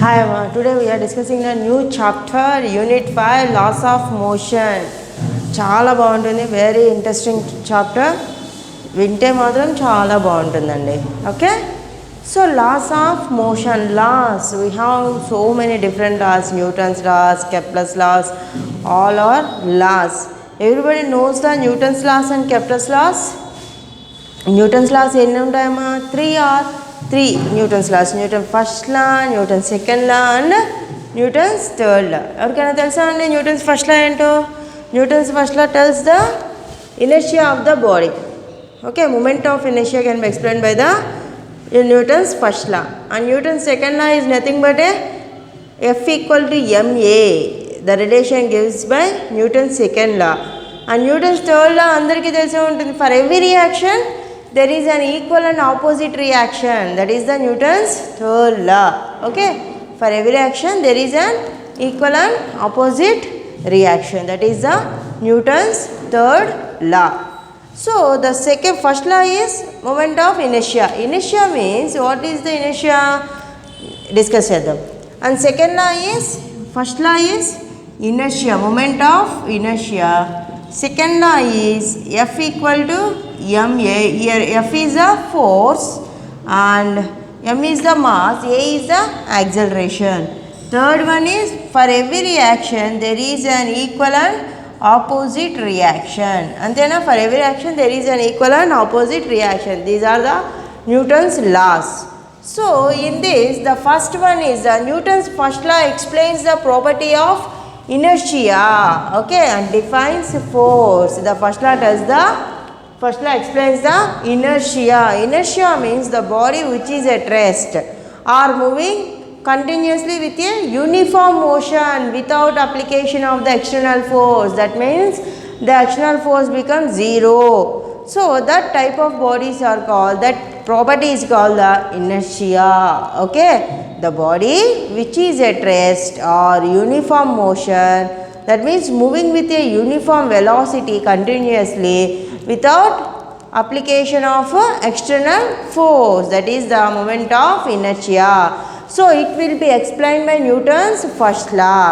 Hi, today we are discussing a new chapter, Unit 5, Laws of Motion. చాలా బాగుంటుంది, very interesting chapter. వింటే మాత్రం చాలా బాగుంటుందండి. Okay, so laws of motion. Laws, we have so many different laws, Newton's laws, Kepler's laws, all are laws. Everybody knows the Newton's laws and Kepler's laws. Newton's laws ఎన్ని ఉంటాయమ్మా? Three Newton's laws. Newton first law, Newton second law and Newton's third law. ఎవరికైనా తెలుసా అండి Newton's first law ఏంటో? Newton's first law tells the inertia of the body. Okay, moment of inertia can be explained by the Newton's first law. And Newton's second law is nothing but a F equal to ma. The relation gives by Newton's second law. And Newton's third law andariki telise untundi. For every reaction there is an equal and opposite reaction. That is the Newton's third law. Okay, for every reaction there is an equal and opposite reaction. That is the Newton's third law. So the first law is moment of inertia. Inertia means what is the inertia? Discuss chedam. And second law is, first law is inertia, moment of inertia. Second law is F equal to ma. Here F is the force and m is the mass, a is the acceleration. Third one is for every reaction there is an equal and opposite reaction. And then for every reaction there is an equal and opposite reaction. These are the Newton's laws. So in this, the first one is the Newton's first law explains the property of inertia. Okay, and defines force. The first law explains the inertia. Inertia means the body which is at rest or moving continuously with a uniform motion without application of the external force. That means the external force becomes zero. So that type of bodies are called, that property is called the inertia. Okay, the body which is at rest or uniform motion, that means moving with a uniform velocity continuously without application of external force. That is the moment of inertia. So it will be explained by Newton's first law.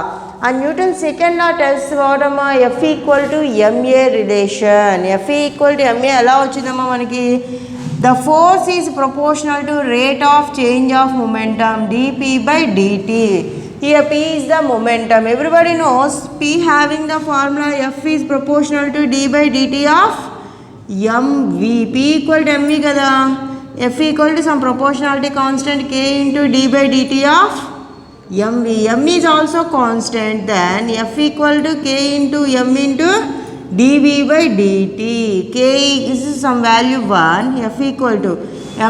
And Newton's second law tells about F equal to ma relation. F equal to ma ఎలా వచ్చిందమ్మా మనకి? The force is proportional to rate of change of momentum dp by dt. Here p is the momentum. Everybody knows p having the formula F is proportional to d by dt of mv. P equal to mv kada. F equal to some proportionality constant k into d by dt of mv. M is also constant, then F equal to k into m into dv by dt. K is some value 1, F equal to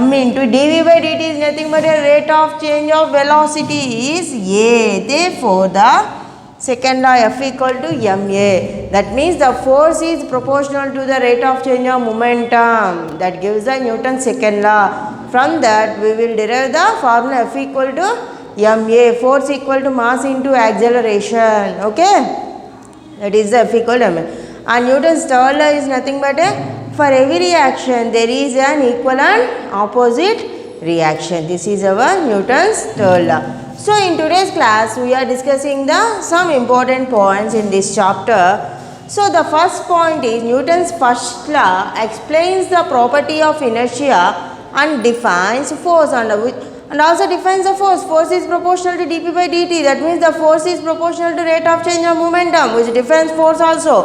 m into dv by dt is nothing but a rate of change of velocity is a. Therefore the second law F equal to ma. That means the force is proportional to the rate of change of momentum. That gives the Newton's second law. From that we will derive the formula F equal to ma. Force equal to mass into acceleration. Okay, that is the F equal to ma. And Newton's third law is nothing but a, for every reaction there is an equal and opposite reaction. This is our Newton's third law. So in today's class we are discussing some important points in this chapter. So the first point is Newton's first law explains the property of inertia and defines force, and also defines the force. Force is proportional to dp by dt. That means the force is proportional to rate of change of momentum, which defines force also.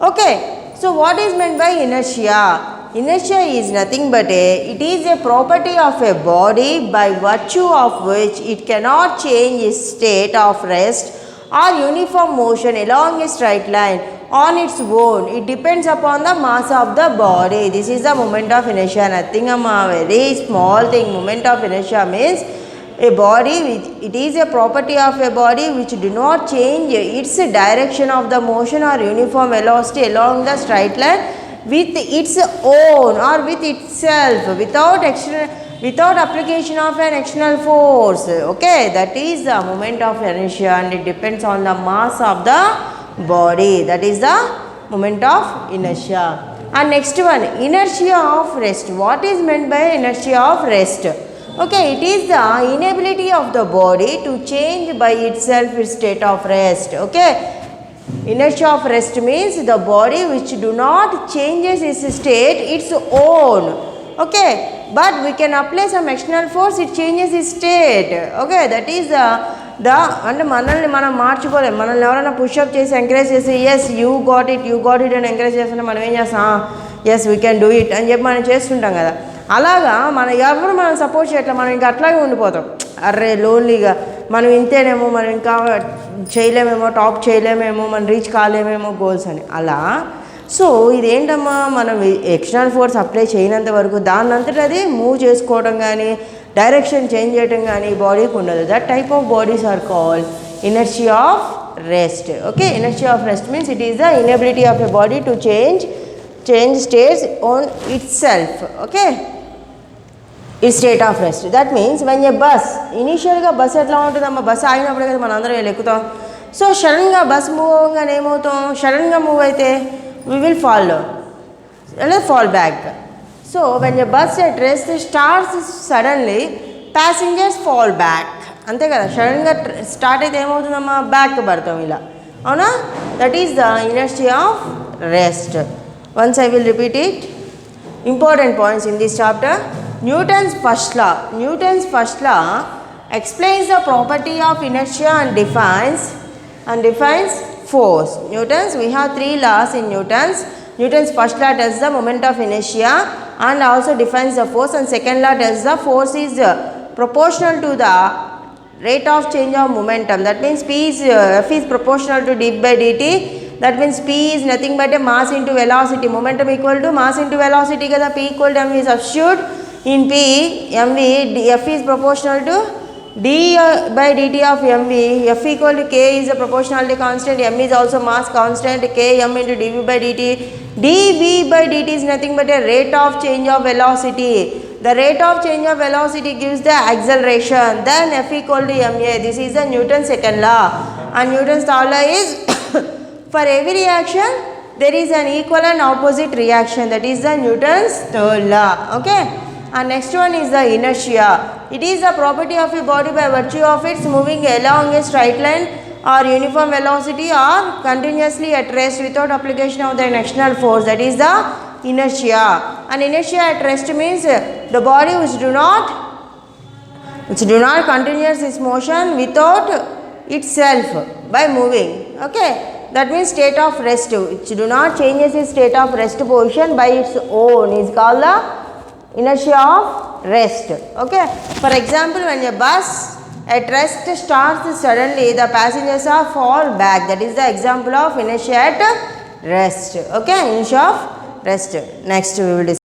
Okay, so what is meant by inertia? Inertia is nothing but it is a property of a body by virtue of which it cannot change its state of rest or uniform motion along a straight line on its own. It depends upon the mass of the body. This is the moment of inertia. Nothing a very small thing. Moment of inertia means a body which, it is a property of a body which do not change its direction of the motion or uniform velocity along the straight line with its own or with itself without application of an external force. Okay, that is the moment of inertia, and it depends on the mass of the body. That is the moment of inertia. And next one, inertia of rest. What is meant by inertia of rest? Okay, it is the inability of the body to change by itself its state of rest. Okay, inertia of rest means the body which do not changes its state its own. Okay, but we can apply some external force, it changes its state. Okay, that is అంటే మనల్ని మనం మార్చుకోలేము. మనల్ని ఎవరైనా push up చేసి encourage చేసి yes you got it అని encourage చేస్తుంటే మనం ఏం చేస్తాం, yes we can do it అని చెప్పి మనం చేస్తుంటాం కదా. అలాగా ఎవరు మనం సపోర్ట్ చేయట్లేదు, మనం ఇంకా అట్లాగే ఉండిపోతాం. అర్రే లోన్లీగా మనం ఇంతేనేమో, మనం ఇంకా చేయలేమేమో, టాప్ చేయలేమేమో, మనం రీచ్ కాలేమేమో గోల్స్ అని అలా. సో ఇదేంటమ్మా, మనం ఎక్స్టర్నల్ ఫోర్స్ అప్లై చేయనంత వరకు దాన్నంతట అది మూవ్ చేసుకోవడం కానీ డైరెక్షన్ చేంజ్ చేయడం కానీ బాడీకి ఉండదు. That type of bodies are called inertia of rest. Okay, inertia of rest means it is the inability of a body to change states on itself. Okay, ఈ state of rest. That means when a bus, ఇనీషియల్గా bus ఎట్లా ఉంటుందమ్మా, bus ఆగినప్పుడే కదా మనం అందరం ఎక్కుతాం. So సడన్గా బస్ మూవ్ అవ్వగానే ఏమవుతాం, సడన్గా మూవ్ అయితే we will fall down, let's fall back. So when a bus at rest starts suddenly, passengers fall back. అంతే కదా, సడన్గా స్టార్ట్ అయితే ఏమవుతుందమ్మా, బ్యాక్ పడతాం ఇలా, అవునా. That is the inertia of rest. Once I will repeat it. Important points in this chapter. Newton's first law explains the property of inertia and defines force. We have three laws in Newton's first law tells the moment of inertia and also defines the force, and second law tells the force is proportional to the rate of change of momentum. That means F is proportional to d by dt. That means P is nothing but a mass into velocity. Momentum equal to mass into velocity kada. P equal to mv. Substitute in P, mv, F is proportional to d by dt of mv. F equal to k is a proportionality constant, m is also mass constant, k m into dv by dt. dv by dt is nothing but a rate of change of velocity. The rate of change of velocity gives the acceleration. Then F equal to ma. This is the Newton's second law. And Newton's third law is for every reaction there is an equal and opposite reaction. That is the Newton's third law. Okay. And next one is the inertia. It is the property of a body by virtue of its moving along a straight line or uniform velocity or continuously at rest without application of the external force. That is the inertia. And inertia at rest means the body which do not continues its motion without itself by moving. Okay, that means state of rest, which do not changes its state of rest position by its own, is called the inertia of rest. Okay, for example, when a bus at rest starts suddenly, the passengers are fall back. That is the example of inertia at rest. Okay, inertia of rest. Next we will discuss.